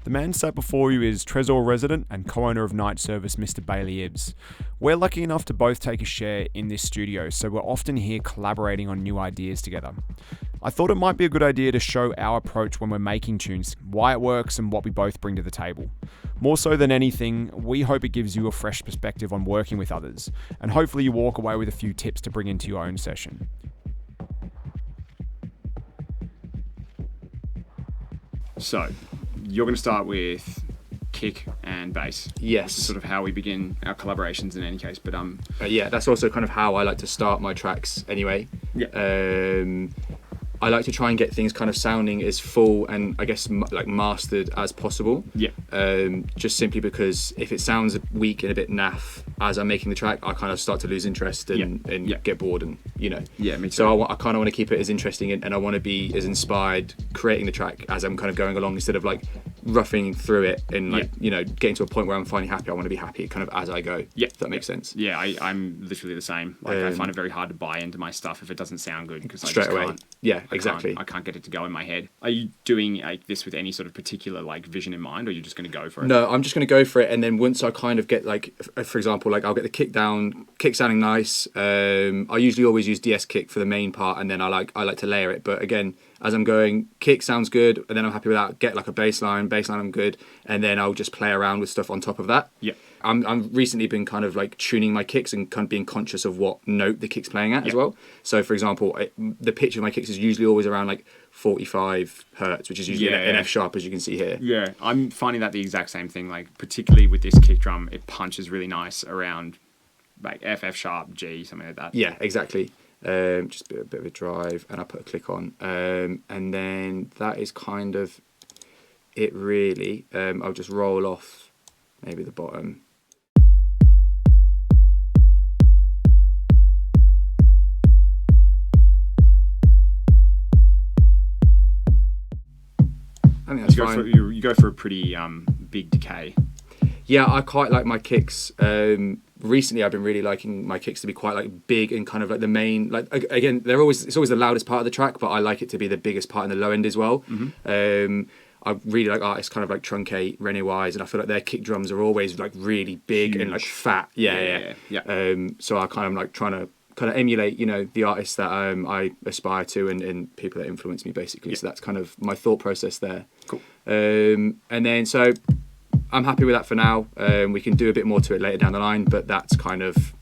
The man sat before you is Tresor resident and co-owner of Night Service, Mr. Bailey Ibbs. We're lucky enough to both take a share in this studio, so we're often here collaborating on new ideas together. I thought it might be a good idea to show our approach when we're making tunes, why it works and what we both bring to the table. More so than anything, we hope it gives you a fresh perspective on working with others, and hopefully you walk away with a few tips to bring into your own session. So, you're going to start with kick and bass. Yes. This is sort of how we begin our collaborations in any case, but yeah, that's also kind of how I like to start my tracks anyway. Yeah. I like to try and get things kind of sounding as full and I guess like mastered as possible. Yeah. Just simply because if it sounds weak and a bit naff as I'm making the track, I kind of start to lose interest and get bored and, you know. Yeah, me too. So I kind of want to keep it as interesting and I want to be as inspired creating the track as I'm kind of going along instead of like roughing through it and like, you know, getting to a point where I'm finally happy. I want to be happy kind of as I go. Yeah. If that makes sense. Yeah, I'm literally the same. Like I find it very hard to buy into my stuff if it doesn't sound good because I straight just away. Can't. Yeah, exactly. I can't get it to go in my head. Are you doing this with any sort of particular like vision in mind, or are you just going to go for it? No, I'm just going to go for it, and then once I kind of get like, for example, like I'll get the kick sounding nice. I usually always use DS kick for the main part, and then I like to layer it. But again, as I'm going, kick sounds good, and then I'm happy with that. Get like a bass line I'm good, and then I'll just play around with stuff on top of that. Yeah. I'm recently been kind of like tuning my kicks and kind of being conscious of what note the kick's playing at as well. So for example, the pitch of my kicks is usually always around like 45 hertz, which is usually an F sharp, as you can see here. Yeah, I'm finding that the exact same thing. Like particularly with this kick drum, it punches really nice around like F sharp, G, something like that. Yeah, exactly. Just a bit of a drive, and I put a click on, and then that is kind of it really. I'll just roll off maybe the bottom. I think that's fine. You go for a pretty big decay. Yeah, I quite like my kicks. Recently, I've been really liking my kicks to be quite like big and kind of like the main. Like again, it's always the loudest part of the track, but I like it to be the biggest part in the low end as well. Mm-hmm. I really like artists kind of like Truncate, Rene Wise, and I feel like their kick drums are always like really big and like fat. Yeah. So I kind of like trying to kind of emulate, you know, the artists that I aspire to and people that influence me basically. So that's kind of my thought process there. Cool. And then so I'm happy with that for now. We can do a bit more to it later down the line, but that's kind of,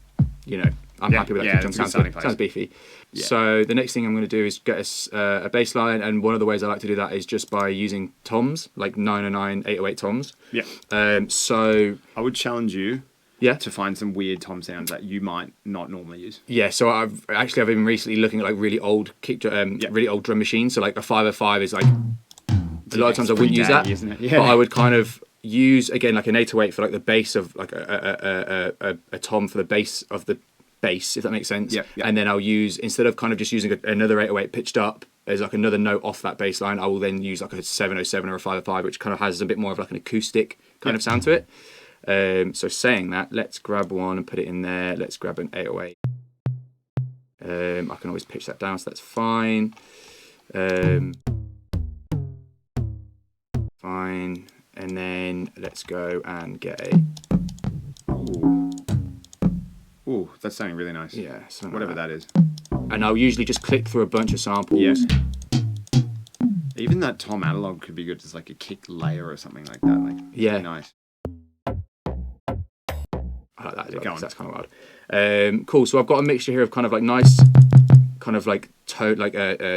you know, I'm happy with that. Yeah, sounds beefy. Yeah. So the next thing I'm going to do is get us a bass line, and one of the ways I like to do that is just by using toms, like 909, 808 toms. Yeah. So I would challenge you yeah, to find some weird tom sounds that you might not normally use. Yeah, so I've been recently looking at like really old really old drum machines. So like a 505 is like a lot of times I wouldn't use that, isn't it? Yeah. But I would kind of use again like an 808 for like the bass of like a tom for the bass of the bass, if that makes sense. Yeah. And then I'll use, instead of kind of just using another 808 pitched up as like another note off that bass line, I will then use like a 707 or a 505, which kind of has a bit more of like an acoustic kind of sound to it. So saying that, let's grab one and put it in there. Let's grab an 808. I can always pitch that down, so that's fine. Fine. And then let's go and get a... Ooh, that's sounding really nice. Yeah. Whatever that is. And I'll usually just click through a bunch of samples. Yes. Even that tom analog could be good as like a kick layer or something like that. Like, really nice. I like that as well, that's kind of wild. Cool, so I've got a mixture here of kind of like nice, kind of like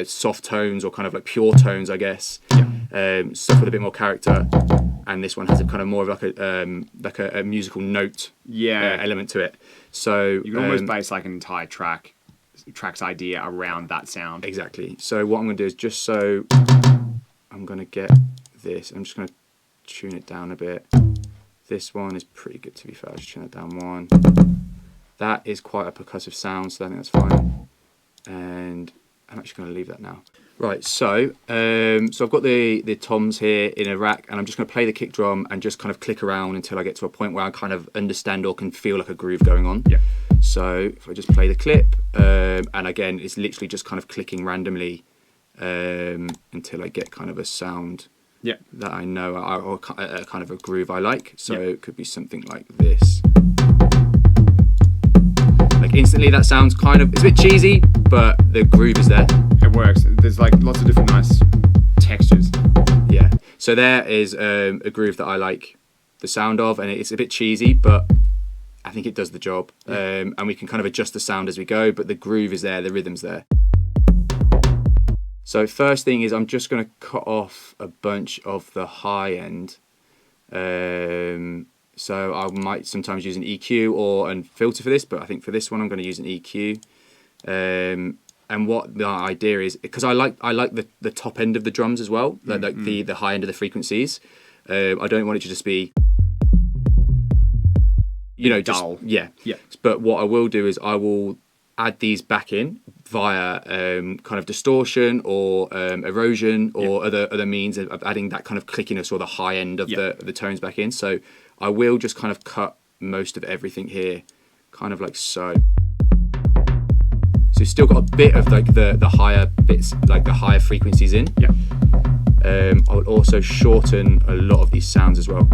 soft tones or kind of like pure tones, I guess. Yeah. Stuff with a bit more character. And this one has a kind of more of like a musical note element to it. So you can almost base like an entire track's idea around that sound. Exactly. So what I'm going to do is just I'm going to get this. I'm just going to tune it down a bit. This one is pretty good, to be fair. I'll just tune it down one. That is quite a percussive sound, so I think that's fine. And I'm actually going to leave that now. Right, so I've got the toms here in a rack, and I'm just going to play the kick drum and just kind of click around until I get to a point where I kind of understand or can feel like a groove going on. Yeah. So if I just play the clip, and again, it's literally just kind of clicking randomly until I get kind of a sound that I know or a kind of a groove I like. So it could be something like this. Like instantly that sounds it's a bit cheesy, but the groove is there. It works. There's like lots of different nice textures. Yeah. So there is a groove that I like the sound of, and it's a bit cheesy, but I think it does the job. And we can kind of adjust the sound as we go, but the groove is there, the rhythm's there. So first thing is I'm just going to cut off a bunch of the high end. So I might sometimes use an EQ or a filter for this, but I think for this one I'm going to use an EQ. And what the idea is, because I like the top end of the drums as well, like the high end of the frequencies. I don't want it to just be, dull. Yeah. But what I will do is I will add these back in via kind of distortion or erosion or other means of adding that kind of clickiness or the high end of the tones back in. So I will just kind of cut most of everything here, kind of like so. So you've still got a bit of like the higher bits, like the higher frequencies in. I would also shorten a lot of these sounds as well.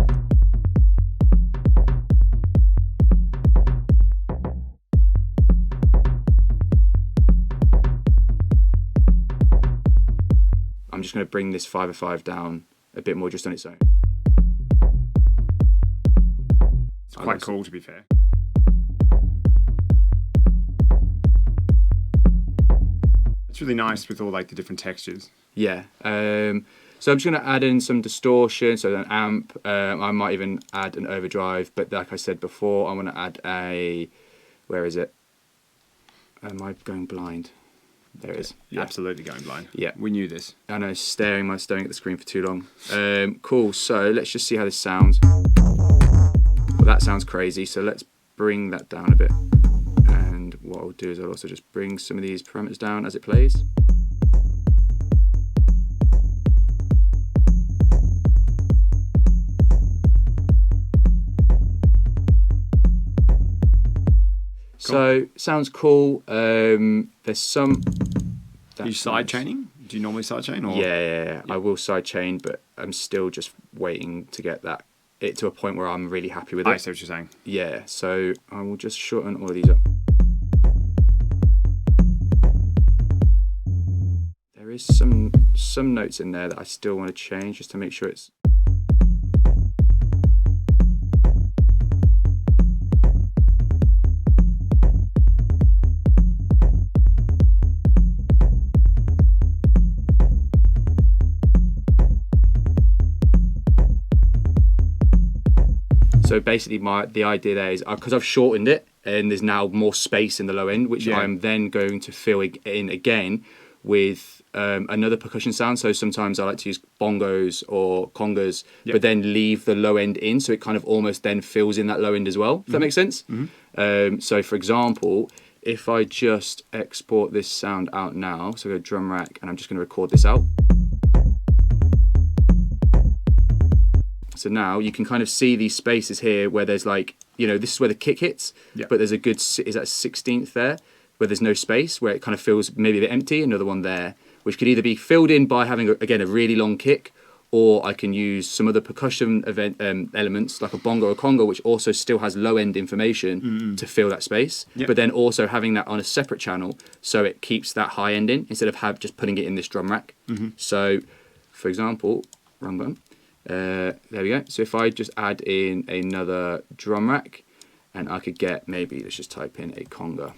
I'm just going to bring this 505 down a bit more just on its own. It's quite cool, to be fair. It's really nice with all like the different textures. Yeah. So I'm just going to add in some distortion, so an amp. I might even add an overdrive, but like I said before, I want to add a... Where is it? Am I going blind? There it is. Yeah. Absolutely going blind. Yeah. We knew this. I know, staring at the screen for too long. Cool, so let's just see how this sounds. Well, that sounds crazy, so let's bring that down a bit. And what I'll do is I'll also just bring some of these parameters down as it plays. So sounds cool. There's some. Are you side chaining? Do you normally side chain? Or? Yeah. I will side chain, but I'm still just waiting to get it to a point where I'm really happy with it. I see what you're saying. Yeah. So I will just shorten all of these up. There is some notes in there that I still want to change just to make sure it's. So basically the idea there is, because I've shortened it and there's now more space in the low end, which I'm then going to fill in again with another percussion sound. So sometimes I like to use bongos or congas, but then leave the low end in, so it kind of almost then fills in that low end as well, if that makes sense. So for example, if I just export this sound out now, so go drum rack, and I'm just going to record this out. So now you can kind of see these spaces here where there's like, this is where the kick hits, but there's a good, is that 16th there, where there's no space, where it kind of feels maybe a bit empty, another one there, which could either be filled in by having, again, a really long kick, or I can use some other percussion elements, like a bongo or conga, which also still has low-end information to fill that space, but then also having that on a separate channel, so it keeps that high end in, instead of just putting it in this drum rack. So, for example, wrong button. There we go. So if I just add in another drum rack, and I could get, maybe let's just type in a conga.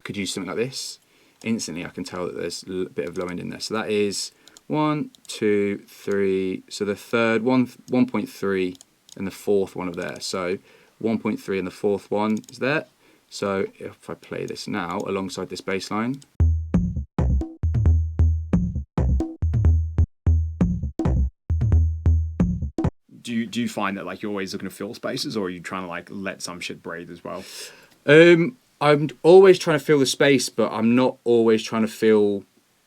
Could use something like this. Instantly I can tell that there's a bit of low end in there. So that is 1, 2, 3. So the third one, 1.3, and the fourth one of there. So 1.3 and the fourth one is there. So if I play this now alongside this bass line. Do you find that like you're always looking to fill spaces, or are you trying to like let some shit breathe as well? I'm always trying to fill the space, but I'm not always trying to fill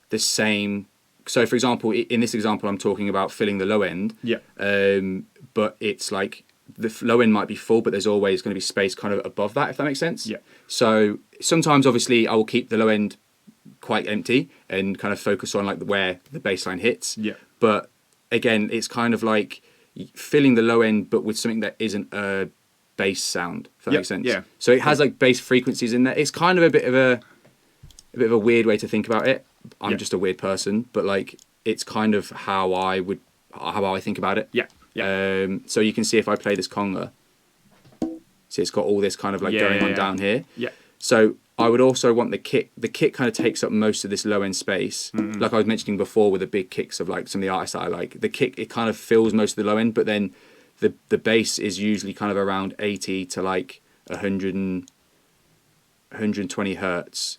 the same. So for example, in this example, I'm talking about filling the low end. But it's like the low end might be full, but there's always going to be space kind of above that, if that makes sense. So sometimes obviously I will keep the low end quite empty and kind of focus on like where the bass line hits. Yeah. But again, it's kind of like filling the low end, but with something that isn't a bass sound. If that makes sense. Yeah. So it has like bass frequencies in there. It's kind of a bit of a weird way to think about it. I'm just a weird person, but like it's kind of how I think about it. Yeah. Yeah. So you can see if I play this conga, see it's got all this kind of like going on down here. Yeah. So I would also want the kick. The kick kind of takes up most of this low end space. Like I was mentioning before with the big kicks of like some of the artists that I like. The kick, it kind of fills most of the low end, but then the bass is usually kind of around 80 to like 120 hertz.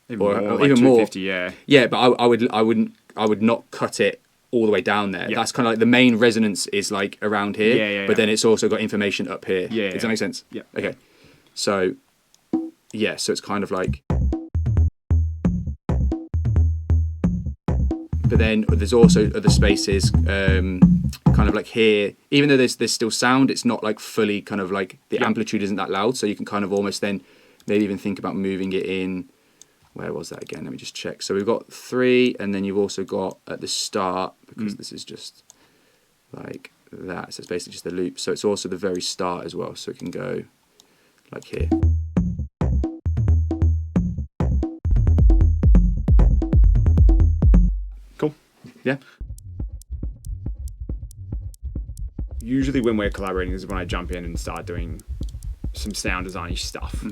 Even more, like even more. 250, yeah. Yeah, but I would not cut it all the way down there. Yeah. That's kind of like the main resonance is like around here. Yeah. But then it's also got information up here. Yeah. Does that make sense? Yeah. Okay. So yeah, so it's kind of like. But then there's also other spaces, kind of like here. Even though there's still sound, it's not like fully kind of like the amplitude isn't that loud. So you can kind of almost then maybe even think about moving it in. Where was that again? Let me just check. So we've got 3, and then you've also got at the start, because this is just like that. So it's basically just a loop. So it's also the very start as well. So it can go like here. Cool. Yeah. Usually when we're collaborating is when I jump in and start doing some sound designy stuff.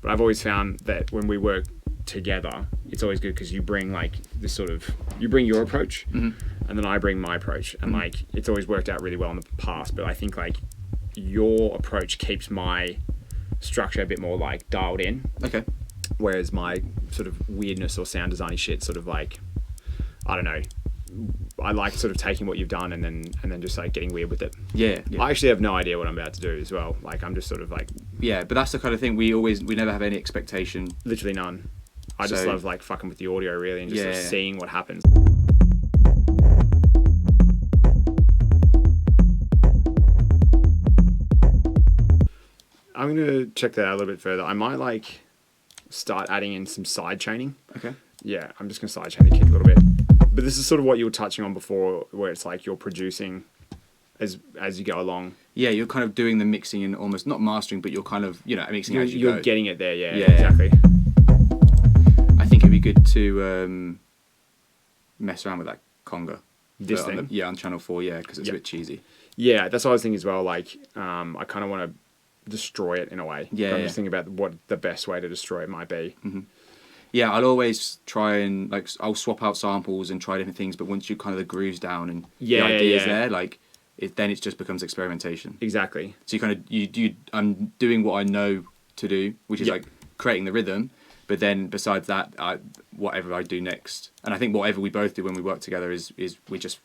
But I've always found that when we work together, it's always good because you bring like this sort of, you bring your approach and then I bring my approach, and like it's always worked out really well in the past. But I think like your approach keeps my structure a bit more like dialed in. Okay. Whereas my sort of weirdness or sound designy shit sort of like, I don't know, I like sort of taking what you've done and then just like getting weird with it. Yeah. I actually have no idea what I'm about to do as well. Like I'm just sort of like, Yeah, but that's the kind of thing we never have any expectation. literally none. I just love like fucking with the audio really and just sort of seeing what happens. I'm gonna check that out a little bit further. I might like start adding in some side chaining. Okay. Yeah, I'm just gonna side chain the kick a little bit. But this is sort of what you were touching on before, where it's like you're producing as you go along. Yeah, you're kind of doing the mixing and almost not mastering, but you're kind of mixing as you go. You're getting it there. Yeah. Yeah. Exactly. I think it'd be good to mess around with that conga. This thing. On channel 4, because it's a bit cheesy. Yeah, that's what I was thinking as well. Like, I kind of want to destroy it in a way. Yeah. But I'm just thinking about what the best way to destroy it might be. Yeah, I'll always try and like I'll swap out samples and try different things, but once you kind of the grooves down and the idea's there, like then it just becomes experimentation. Exactly. So you kind of I'm doing what I know to do, which is like creating the rhythm. But then besides that, whatever I do next, and I think whatever we both do when we work together is we're just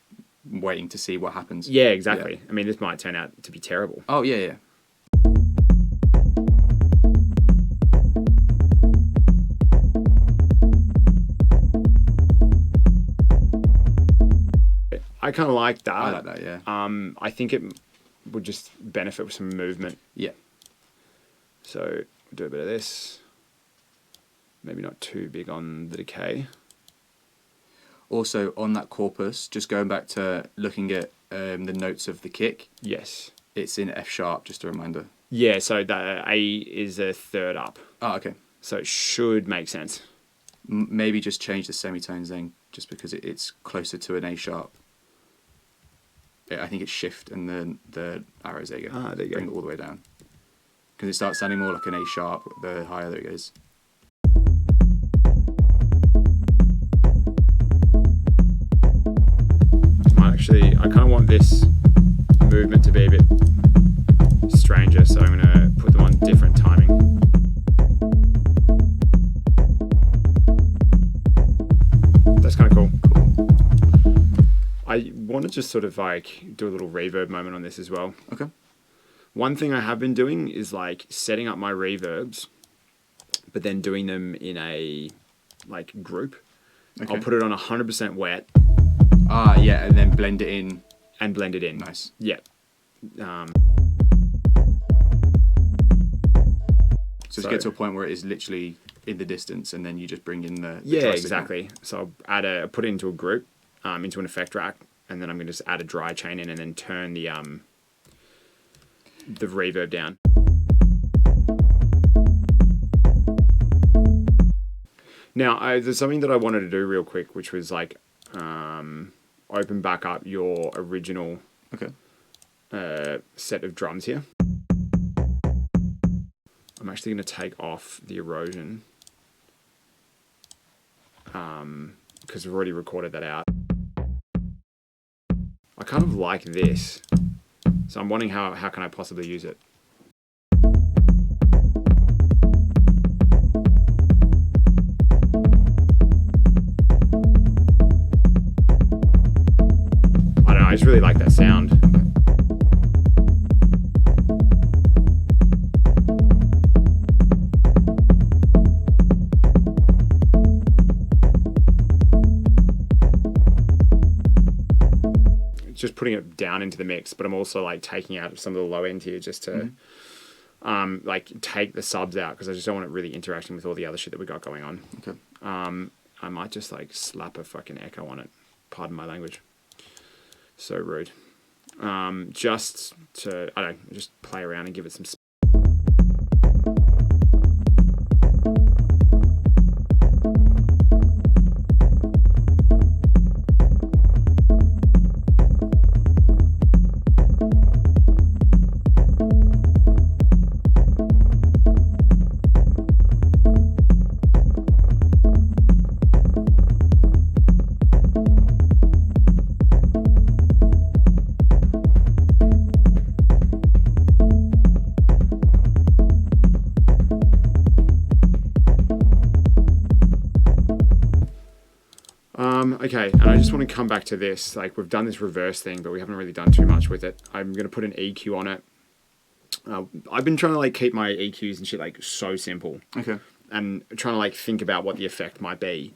waiting to see what happens. Yeah, exactly. Yeah. I mean, this might turn out to be terrible. Oh yeah. I kind of like that. I like that, yeah. I think it would just benefit with some movement. Yeah. So we'll do a bit of this. Maybe not too big on the decay. Also, on that corpus, just going back to looking at the notes of the kick. Yes. It's in F sharp, just a reminder. Yeah, so the A is a third up. Oh, okay. So it should make sense. Maybe just change the semitones then, just because it's closer to an A sharp. I think it's shift and then the arrows, there you go. There you go. Bring it all the way down. Because it starts sounding more like an A sharp the higher that it goes. Actually, I kind of want this movement to be a bit stranger, so I'm going to put them on different timing. That's kind of cool. I want to just sort of like do a little reverb moment on this as well. Okay. One thing I have been doing is like setting up my reverbs, but then doing them in a like group. Okay. I'll put it on 100% wet. Ah, yeah, and then blend it in. And blend it in. Nice. Yeah. So to get to a point where it is literally in the distance, and then you just bring in the yeah, dry exactly. So I'll put it into a group, into an effect rack, and then I'm going to just add a dry chain in, and then turn the reverb down. Now, there's something that I wanted to do real quick, which was like open back up your original set of drums here. I'm actually going to take off the erosion because we've already recorded that out. I kind of like this, so I'm wondering how can I possibly use it. I don't know, I just really like that sound. Just putting it down into the mix, but I'm also like taking out some of the low end here just to like take the subs out because I just don't want it really interacting with all the other shit that we got going on. Okay. I might just like slap a fucking echo on it. Pardon my language. So rude. Just to, I don't know, just play around and give it some okay, and I just want to come back to this. Like, we've done this reverse thing, but we haven't really done too much with it. I'm going to put an EQ on it. I've been trying to like keep my EQs and shit like so simple. Okay. And trying to like think about what the effect might be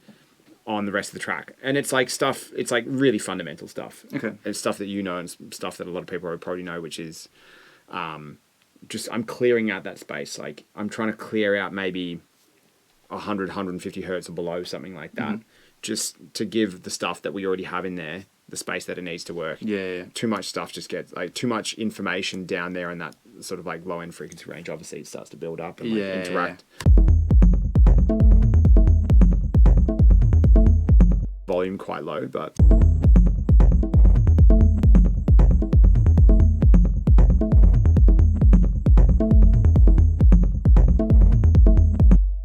on the rest of the track. And it's like stuff, it's like really fundamental stuff. Okay. It's stuff that you know and stuff that a lot of people probably know, which is just, I'm clearing out that space. Like, I'm trying to clear out maybe 100, 150 hertz or below, something like that. Mm-hmm. Just to give the stuff that we already have in there the space that it needs to work. Yeah. Too much stuff just gets like too much information down there in that sort of like low end frequency range. Obviously, it starts to build up and like interact. Volume quite low, but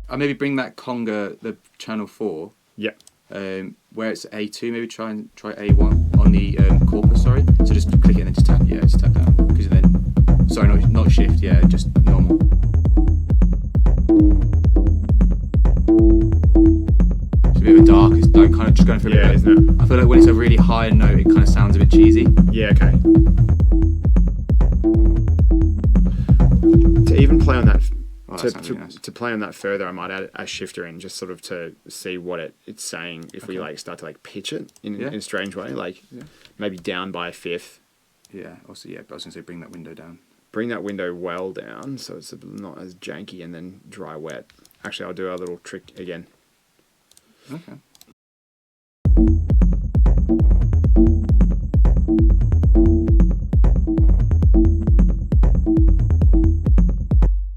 I'll maybe bring that conga, the channel 4. Yeah. Where it's A2, maybe try A1 on the corpus, sorry. So just click it and then just tap down. Because then, sorry, not shift, yeah, just normal. It's a bit of a dark, it's like kind of just going for a bit, isn't it? I feel like when it's a really high note, it kind of sounds a bit cheesy. Yeah, okay. To even play on that, to play on that further, I might add a shifter in just sort of to see what it's saying if we like start to like pitch it in a strange way, like maybe down by a fifth. Yeah, also, but I was going to say bring that window down. Bring that window well down so it's not as janky, and then dry wet. Actually, I'll do a little trick again. Okay.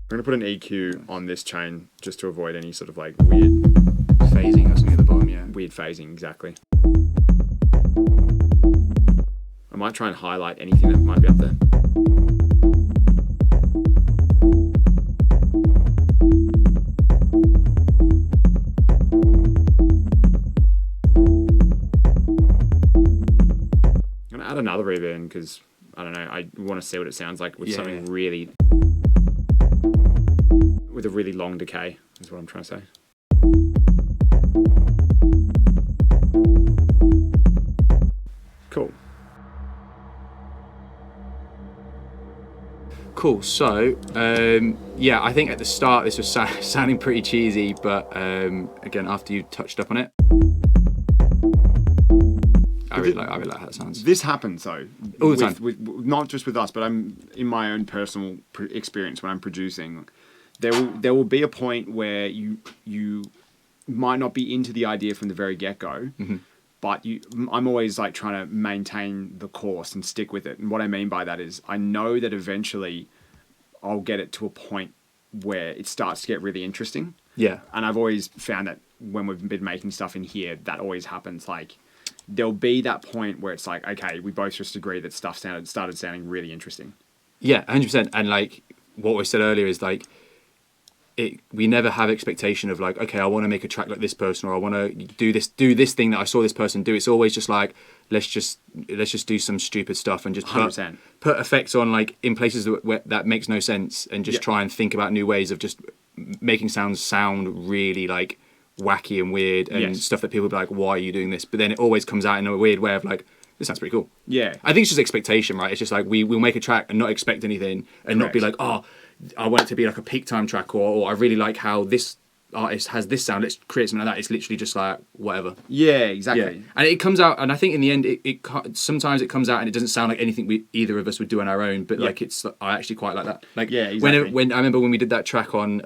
I'm going to put an EQ on this chain just to avoid any sort of like weird phasing or something at the bottom, Weird phasing, exactly. I might try and highlight anything that might be up there. I'm going to add another reverb in because, I don't know, I want to see what it sounds like with something really... with a really long decay, is what I'm trying to say. Cool. Cool. So, I think at the start this was sounding pretty cheesy, but again, after you touched up on it, I really like how that sounds. This happens though, all the time. With, not just with us, but I'm in my own personal experience when I'm producing. there will be a point where you might not be into the idea from the very get-go, but I'm always like trying to maintain the course and stick with it. And what I mean by that is I know that eventually I'll get it to a point where it starts to get really interesting. Yeah. And I've always found that when we've been making stuff in here, that always happens. Like there'll be that point where it's like, okay, we both just agree that stuff started sounding really interesting. Yeah, 100%. And like what we said earlier is like, we never have expectation of like, okay, I want to make a track like this person, or I want to do this thing that I saw this person do. It's always just like, let's just do some stupid stuff and just put effects on like in places that makes no sense, and just try and think about new ways of just making sounds sound really like wacky and weird and stuff that people will be like, why are you doing this? But then it always comes out in a weird way of like, this sounds pretty cool. Yeah. I think it's just expectation, right? It's just like we'll make a track and not expect anything and not be like, oh, I want it to be like a peak time track, or I really like how this artist has this sound, let's create something like that. It's literally just like whatever. Yeah, exactly. Yeah. And it comes out, and I think in the end, sometimes it comes out and it doesn't sound like anything either of us would do on our own, but like I actually quite like that. Like exactly. when I remember when we did that track on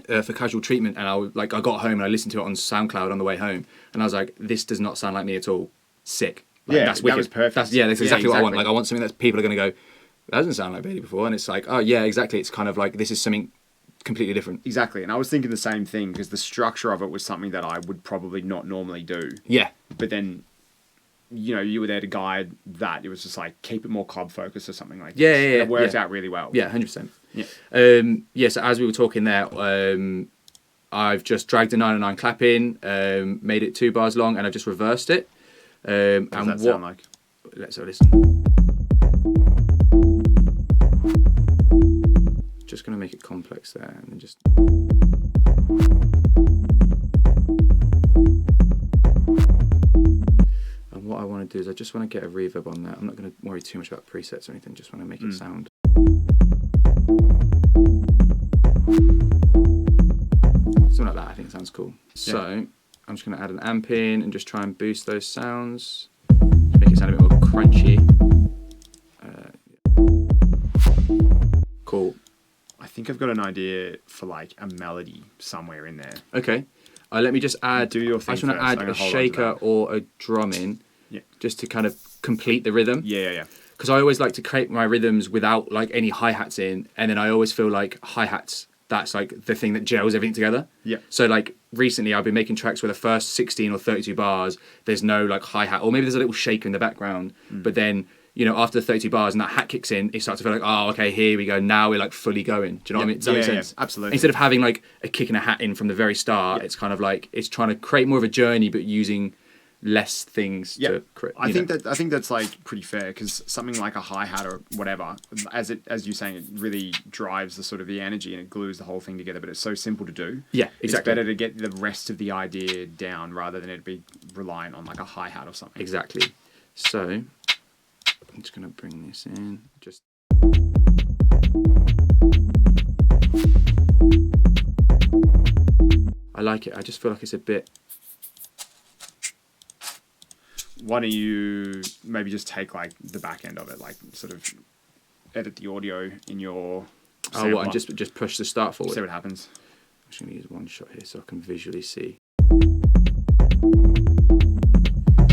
for Casual Treatment, and I got home and I listened to it on SoundCloud on the way home, and I was like, this does not sound like me at all. Sick. Like, that's wicked. That was perfect. That's exactly what I want. Like I want something that people are going to go, that doesn't sound like Bailey before, and it's like, oh yeah, exactly. It's kind of like this is something completely different. Exactly, and I was thinking the same thing because the structure of it was something that I would probably not normally do. Yeah. But then, you were there to guide that. It was just like keep it more club focused or something like that. Yeah. It worked out really well. Yeah, 100%. Yeah. So as we were talking there, I've just dragged a 909 clap in, made it 2 bars long, and I've just reversed it. What does that sound like? Let's have a listen. Just going to make it complex there, and then just. And what I want to do is I just want to get a reverb on that. I'm not going to worry too much about presets or anything. Just want to make it sound. Something like that. I think it sounds cool. Yeah. So I'm just going to add an amp in and just try and boost those sounds, make it sound a bit more crunchy. Cool. I think I've got an idea for like a melody somewhere in there. Okay. Let me just add. Do your thing. I just want to add a shaker or a drum in, just to kind of complete the rhythm. Yeah. Because I always like to create my rhythms without like any hi-hats in, and then I always feel like hi-hats, that's like the thing that gels everything together. Yeah. So like recently I've been making tracks where the first 16 or 32 bars, there's no like hi-hat, or maybe there's a little shaker in the background, but then after the 32 bars and that hat kicks in, it starts to feel like, oh, okay, here we go. Now we're like fully going. Do you know what I mean? Does that make sense? Yeah, absolutely. Instead of having like a kick and a hat in from the very start, it's kind of like it's trying to create more of a journey, but using less things to create. I think that's like pretty fair, because something like a hi-hat or whatever, as you're saying, it really drives the sort of the energy and it glues the whole thing together. But it's so simple to do. Yeah, exactly. It's better to get the rest of the idea down rather than it be reliant on like a hi-hat or something. Exactly. So I'm just going to bring this in. Just. I like it. I just feel like it's a bit. Why don't you maybe just take like the back end of it, like sort of edit the audio in your sampler. Oh, what? And just push the start forward. See what happens. I'm just going to use one shot here so I can visually see.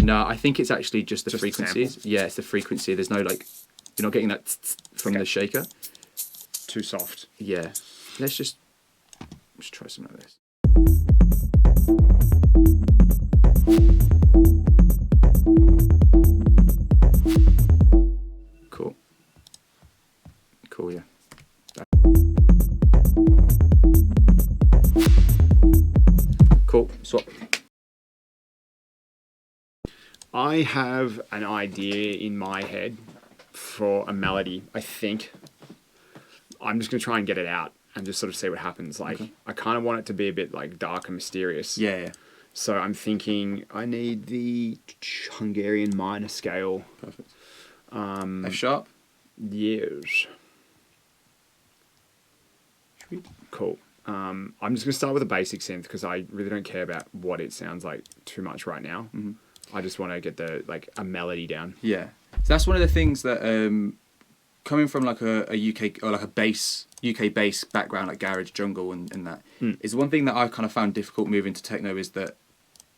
No, I think it's actually just the frequencies. Yeah, it's the frequency. There's no like, you're not getting that from the shaker. Too soft. Yeah. Let's just try something like this. Cool, yeah. Cool, swap. I have an idea in my head for a melody, I think. I'm just going to try and get it out and just sort of see what happens. Like, I kind of want it to be a bit like dark and mysterious. Yeah. So I'm thinking I need the Hungarian minor scale. Perfect. F sharp? Yes. Cool. I'm just going to start with a basic synth because I really don't care about what it sounds like too much right now. I just want to get a melody down. Yeah. So that's one of the things that coming from like a UK or like a UK bass background, like garage, jungle, and that is one thing that I've kind of found difficult moving to techno is that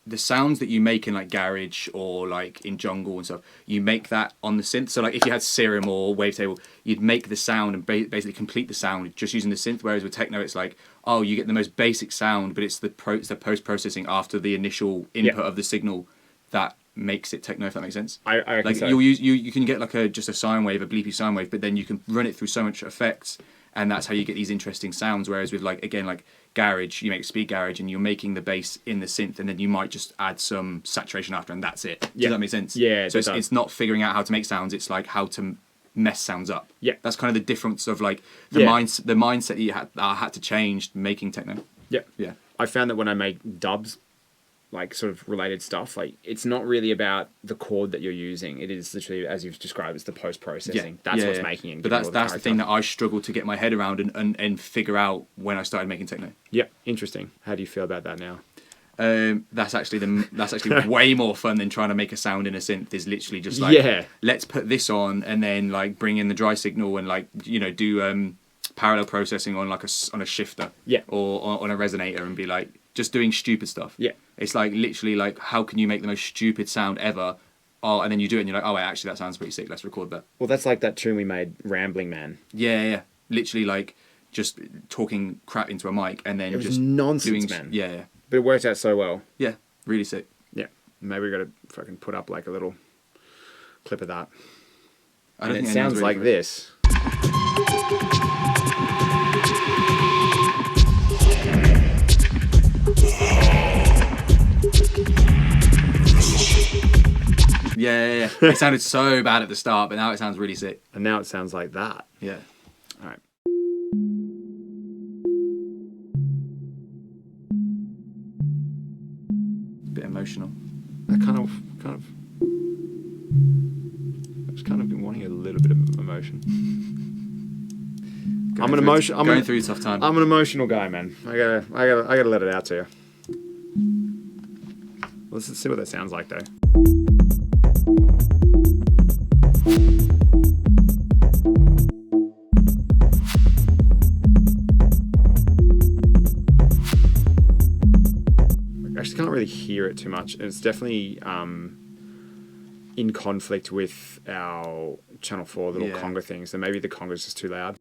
the sounds that you make in like garage or like in jungle and stuff, you make that on the synth. So like if you had Serum or Wavetable, you'd make the sound and basically complete the sound just using the synth. Whereas with techno, it's like, oh, you get the most basic sound, but it's the post processing after the initial input of the signal that makes it techno. If that makes sense. I like so. you can get like just a sine wave, a bleepy sine wave, but then you can run it through so much effects, and that's how you get these interesting sounds. Whereas with like again like garage, you make speed garage and you're making the bass in the synth, and then you might just add some saturation after, and that's it. Does that make sense? Yeah. So it's not figuring out how to make sounds, it's like how to mess sounds up. Yeah. That's kind of the difference of like the mindset you had to change making techno. Yeah. Yeah. I found that when I make dubs, like sort of related stuff, like it's not really about the chord that you're using. It is literally, as you've described, it's the post processing. That's what's making it. But that's the thing that I struggle to get my head around and figure out when I started making techno. Yeah, interesting. How do you feel about that now? That's actually way more fun than trying to make a sound in a synth. Is literally just like, let's put this on and then like bring in the dry signal and like do parallel processing on like on a shifter, or on a resonator, and be like just doing stupid stuff. Yeah. It's like literally like, how can you make the most stupid sound ever? Oh, and then you do it and you're like, oh wait, actually that sounds pretty sick. Let's record that. Well, that's like that tune we made, Rambling Man. Yeah. Literally like just talking crap into a mic and then it was just nonsense, doing, man. Yeah. But it worked out so well. Yeah, really sick. Yeah. Maybe we got to fucking put up like a little clip of that. I don't think it sounds like this. Yeah. It sounded so bad at the start, but now it sounds really sick. And now it sounds like that. Yeah. All right. Bit emotional. I've just kind of been wanting a little bit of emotion. Going through a tough time. I'm an emotional guy, man. I gotta let it out to you. Let's see what that sounds like, though. I actually can't really hear it too much. It's definitely in conflict with our Channel 4 little conga thing, so maybe the conga's just too loud.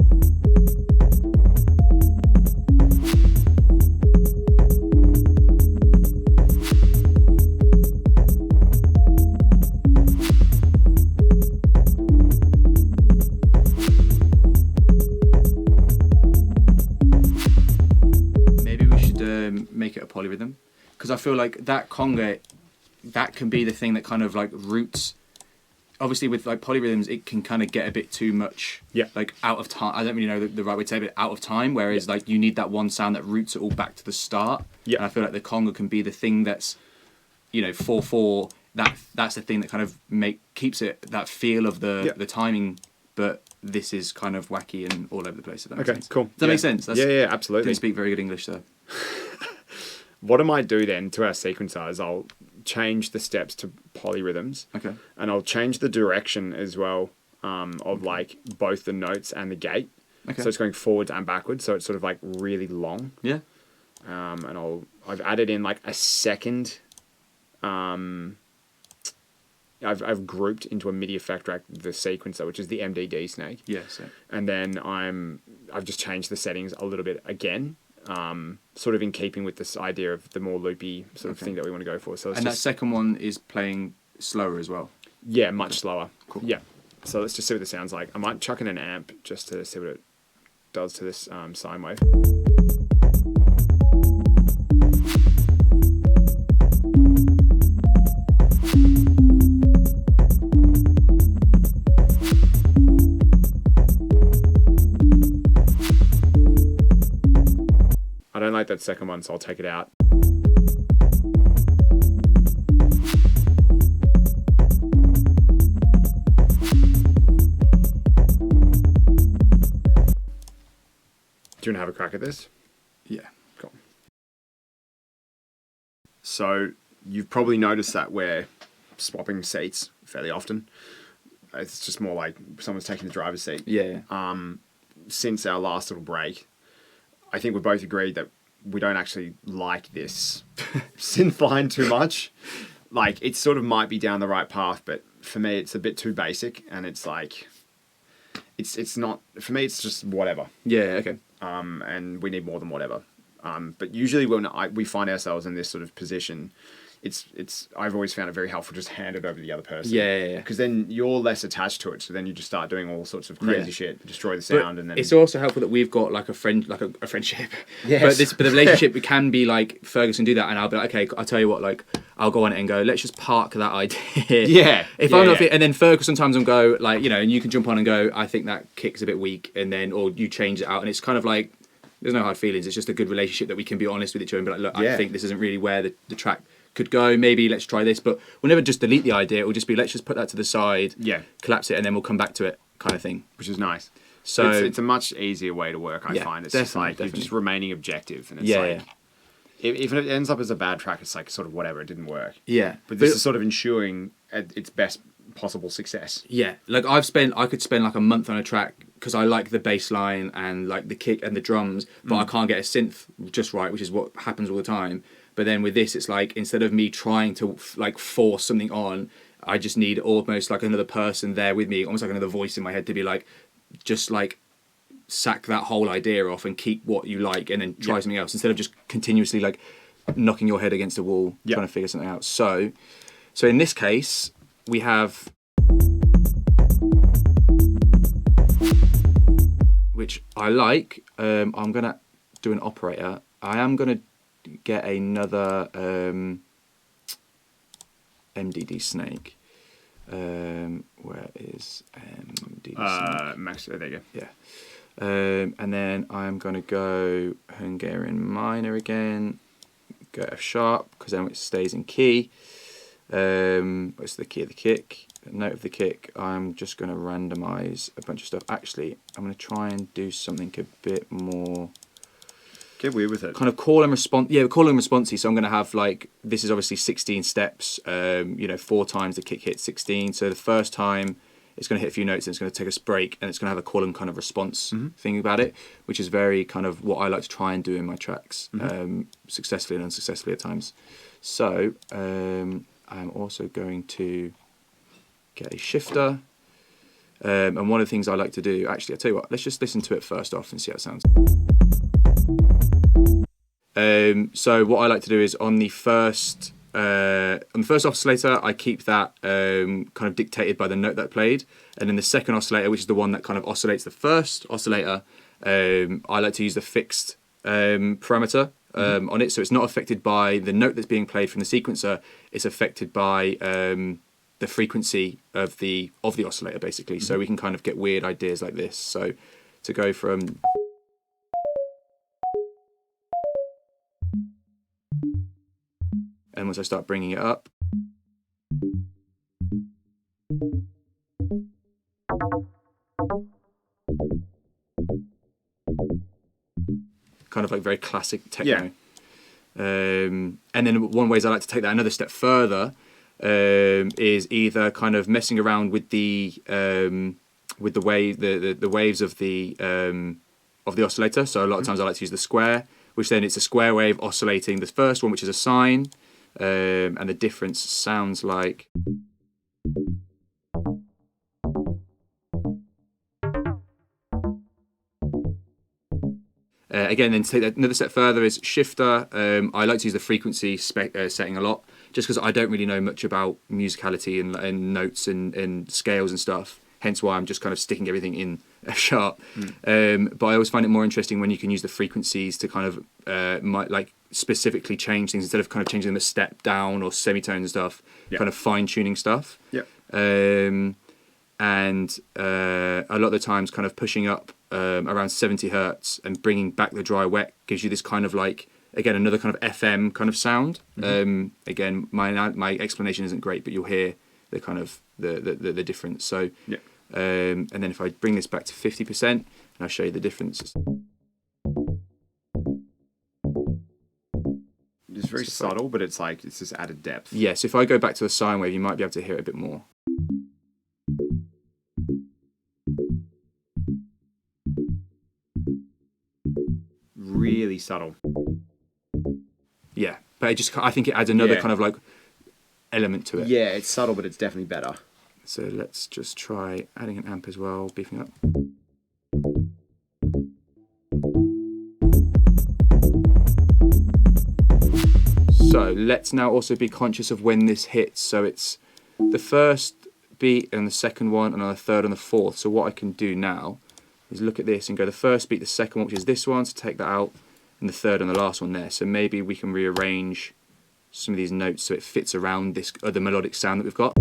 Maybe we should make it a polyrhythm, because I feel like that conga, that can be the thing that kind of like roots. Obviously, with like polyrhythms, it can kind of get a bit too much, like out of time. I don't really know the right way to say it, but out of time. Whereas like you need that one sound that roots it all back to the start. Yeah. And I feel like the conga can be the thing that's, 4/4. That's the thing that kind of keeps it that feel of the timing. But this is kind of wacky and all over the place. If that makes sense. Cool. Does that make sense? Yeah, absolutely. Didn't speak very good English though. What I might do then to our sequencer is I'll change the steps to polyrhythms. Okay. And I'll change the direction as well of like both the notes and the gate. Okay. So it's going forwards and backwards. So it's sort of like really long. Yeah. And I've added in like a second. I've grouped into a MIDI effect rack the sequencer, which is the MDD snake. Yes. Yeah. And then I've just changed the settings a little bit again. Sort of in keeping with this idea of the more loopy sort of thing that we want to go for. So that second one is playing slower as well? Yeah, much slower. Cool. Yeah. So let's just see what this sounds like. I might chuck in an amp just to see what it does to this sine wave. I don't like that second one, so I'll take it out. Do you want to have a crack at this? Yeah. Cool. So you've probably noticed that we're swapping seats fairly often. it's just more like someone's taking the driver's seat. Yeah. Since our last little break, I think we both agreed that we don't actually like this synth line too much. Like, it sort of might be down the right path, but for me, it's a bit too basic, and it's like, it's not, for me, it's just whatever. Yeah, okay. And we need more than whatever. But usually when we find ourselves in this sort of position, I've always found it very helpful to just hand it over to the other person. Yeah. Because then you're less attached to it, so then you just start doing all sorts of crazy shit, destroy the sound, but and then it's also helpful that we've got like a friendship. Yes. But the relationship can be like Fergus can do that, and I'll be like, okay, I'll tell you what, like I'll go on it and go, let's just park that idea. Yeah. If I'm not, and then Fergus sometimes will go like, you know, and you can jump on and go, I think that kick's a bit weak, and then or you change it out, and it's kind of like there's no hard feelings. It's just a good relationship that we can be honest with each other and be like, look, I think this isn't really where the track could go, maybe let's try this, but we'll never just delete the idea. It'll just be, let's just put that to the side, collapse it, and then we'll come back to it, kind of thing. Which is nice. So it's a much easier way to work, I find. It's just like you're just remaining objective, and it's like even if it ends up as a bad track, it's like sort of whatever, it didn't work. Yeah. But this is sort of ensuring its best possible success. Yeah, like I could spend like a month on a track because I like the bass line and like the kick and the drums, but I can't get a synth just right, which is what happens all the time. But then with this, it's like, instead of me trying to like force something on, I just need almost like another person there with me, almost like another voice in my head to be like, just like sack that whole idea off and keep what you like and then try something else, instead of just continuously like knocking your head against a wall, trying to figure something out. So in this case, we have, which I like, I'm going to do an operator. I am going to get another MDD snake. Where is MDD snake? Max, there you go. Yeah. And then I'm going to go Hungarian minor again, go F sharp, because then it stays in key. What's the key of the kick? Note of the kick. I'm just going to randomize a bunch of stuff. Actually, I'm going to try and do something a bit more... Get weird with it. Kind of call and response. Yeah, call and responsey. So I'm going to have like, this is obviously 16 steps. 4 times the kick hits 16. So the first time it's going to hit a few notes and it's going to take a break and it's going to have a call and kind of response thing about it, which is very kind of what I like to try and do in my tracks, successfully and unsuccessfully at times. So I'm also going to get a shifter. And one of the things I like to do, actually, I'll tell you what, let's just listen to it first off and see how it sounds. So what I like to do is on the first oscillator, I keep that kind of dictated by the note that played, and then the second oscillator, which is the one that kind of oscillates the first oscillator, I like to use the fixed parameter on it, so it's not affected by the note that's being played from the sequencer. It's affected by the frequency of the oscillator, basically. So we can kind of get weird ideas like this. So to go from and once I start bringing it up, kind of like very classic techno. And then one ways I like to take that another step further is either kind of messing around with the waves of the oscillator. So a lot of times I like to use the square, which then it's a square wave oscillating the first one, which is a sine, and the difference sounds like. Again, then to take that another step further is shifter. I like to use the frequency setting a lot, just because I don't really know much about musicality and notes and scales and stuff. Hence why I'm just kind of sticking everything in F sharp. But I always find it more interesting when you can use the frequencies to kind of like specifically change things instead of kind of changing them a step down or semitones and stuff. Kind of fine tuning stuff. And a lot of the times, kind of pushing up around 70 hertz and bringing back the dry wet gives you this kind of like, again, another kind of FM kind of sound. Again, my explanation isn't great, but you'll hear the kind of the difference. So and then if I bring this back to 50% and I'll show you the difference. It's very subtle, but it's like it's this added depth. Yeah, so if I go back to the sine wave, you might be able to hear it a bit more. really subtle. Yeah, but I think it adds another Yeah. kind of like element to it. Yeah, it's subtle, but it's definitely better. So let's just try adding an amp as well, beefing up. So let's now also be conscious of when this hits. So it's the first beat and the second one, and then the third and the fourth. So what I can do now is look at this and go the first beat, the second one, which is this one, so take that out, and the third and the last one there. So maybe we can rearrange some of these notes so it fits around this other melodic sound that we've got.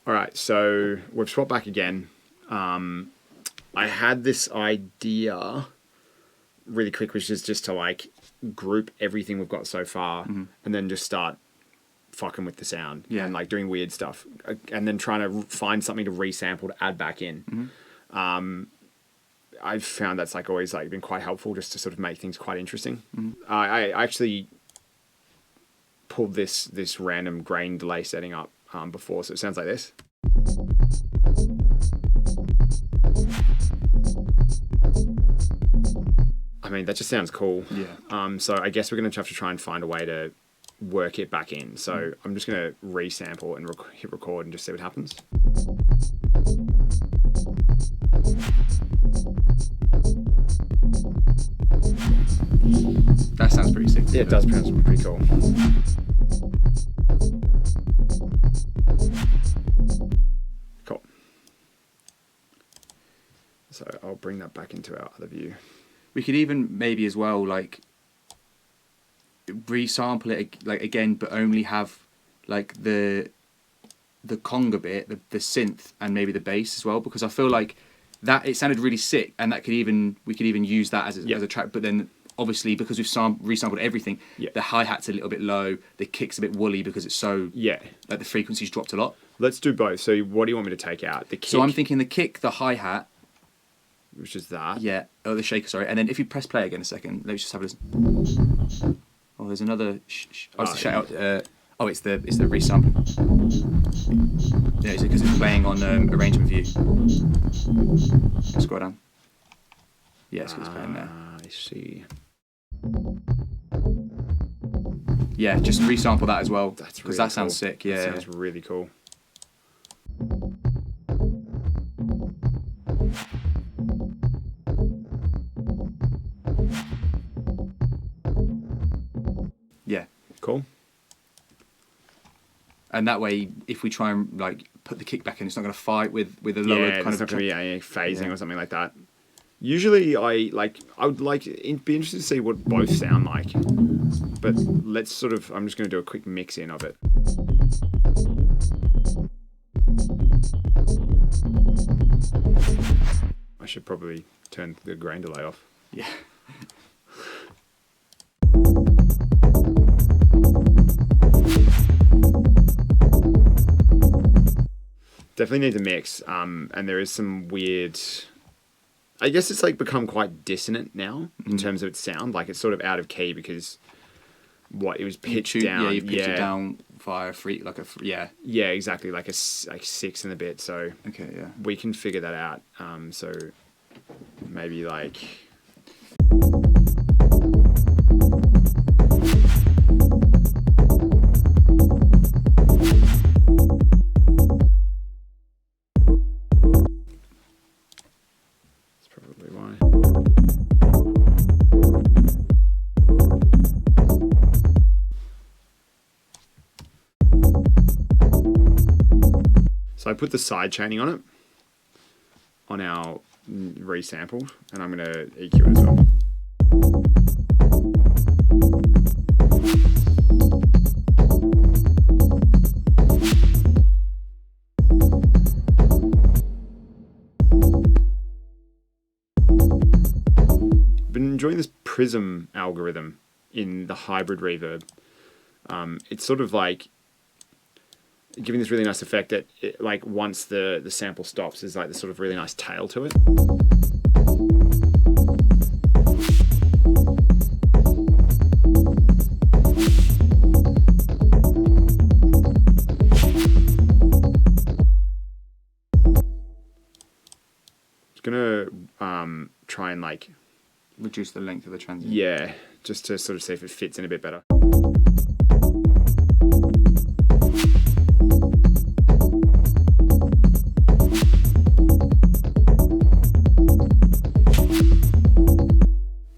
All right, so we've swapped back again. I had this idea really quick, which is just to like group everything we've got so far and then just start fucking with the sound and like doing weird stuff and then trying to find something to resample to add back in. I've found that's like always like been quite helpful just to sort of make things quite interesting. I actually pulled this random grain delay setting up before, so it sounds like this. I mean, that just sounds cool. Yeah. So I guess we're going to have to try and find a way to work it back in. So I'm just going to resample and hit record and just see what happens. That sounds pretty sick. Yeah, it does sound pretty cool. Cool. So I'll bring that back into our other view. We could even maybe as well like resample it like again, but only have like the conga bit, the synth, and maybe the bass as well, because I feel like that it sounded really sick, and we could even use that as a track. But then obviously because we've resampled everything, the hi-hat's a little bit low, the kick's a bit woolly because it's so like the frequency's dropped a lot. Let's do both. So what do you want me to take out? The kick. So I'm thinking the kick, the hi-hat, which is that. Yeah. Oh, the shaker. Sorry. And then if you press play again a second, let's just have a listen. Oh, there's another. Oh, it's the shout. It's the resampling. Yeah, it's because it's playing on arrangement view. Scroll down. Yeah, it's because it's playing there. I see. Yeah, just resample that as well. That's because really that sounds cool. sick. Yeah, that sounds really cool. Yeah. Cool. And that way, if we try and like put the kick back in, it's not going to fight with a lower kind of. Not going to be any phasing or something like that. Usually, I would be interested to see what both sound like. But let's sort of. I'm just going to do a quick mix in of it. I should probably turn the grain delay off. Yeah. Definitely needs a mix. And there is some weird. I guess it's like become quite dissonant now in terms of its sound. Like it's sort of out of key because it was pitched down. Yeah, you pitched it down via yeah. Yeah, exactly. Like 6 and a bit. So okay, yeah, we can figure that out. So maybe like. So I put the side chaining on it, on our resample, and I'm going to EQ it as well. I've been enjoying this prism algorithm in the hybrid reverb. It's sort of like giving this really nice effect that like once the sample stops, there's like this sort of really nice tail to it. Gonna try and like reduce the length of the transient. Yeah, just to sort of see if it fits in a bit better.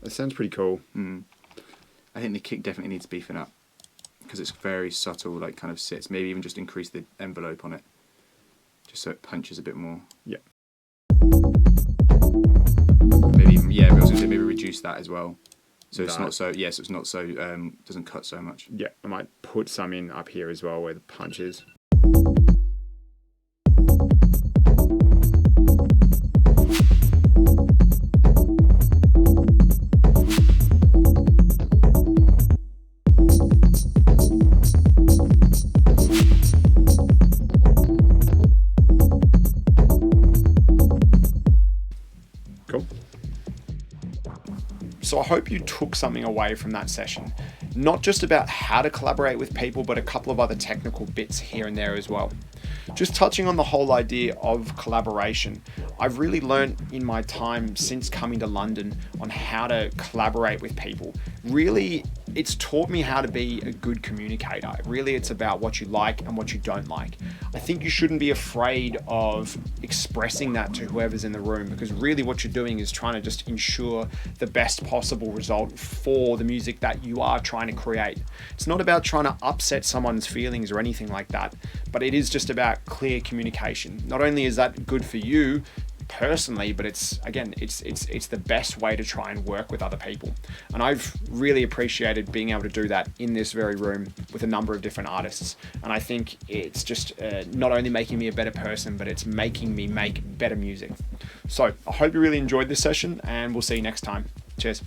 That sounds pretty cool. I think the kick definitely needs beefing up because it's very subtle, like kind of sits. Maybe even just increase the envelope on it, just so it punches a bit more. Yeah. I was going to say maybe reduce that as well, so it's not so. Yes, it's not so. Doesn't cut so much. Yeah, I might put some in up here as well where the punch is. Cool. So I hope you took something away from that session, not just about how to collaborate with people, but a couple of other technical bits here and there as well. Just touching on the whole idea of collaboration, I've really learned in my time since coming to London on how to collaborate with people. Really, it's taught me how to be a good communicator. Really, it's about what you like and what you don't like. I think you shouldn't be afraid of expressing that to whoever's in the room, because really what you're doing is trying to just ensure the best possible result for the music that you are trying to create. It's not about trying to upset someone's feelings or anything like that, but it is just about clear communication. Not only is that good for you personally, but it's the best way to try and work with other people. And I've really appreciated being able to do that in this very room with a number of different artists. And I think it's just not only making me a better person, but it's making me make better music. So I hope you really enjoyed this session, and we'll see you next time. Cheers.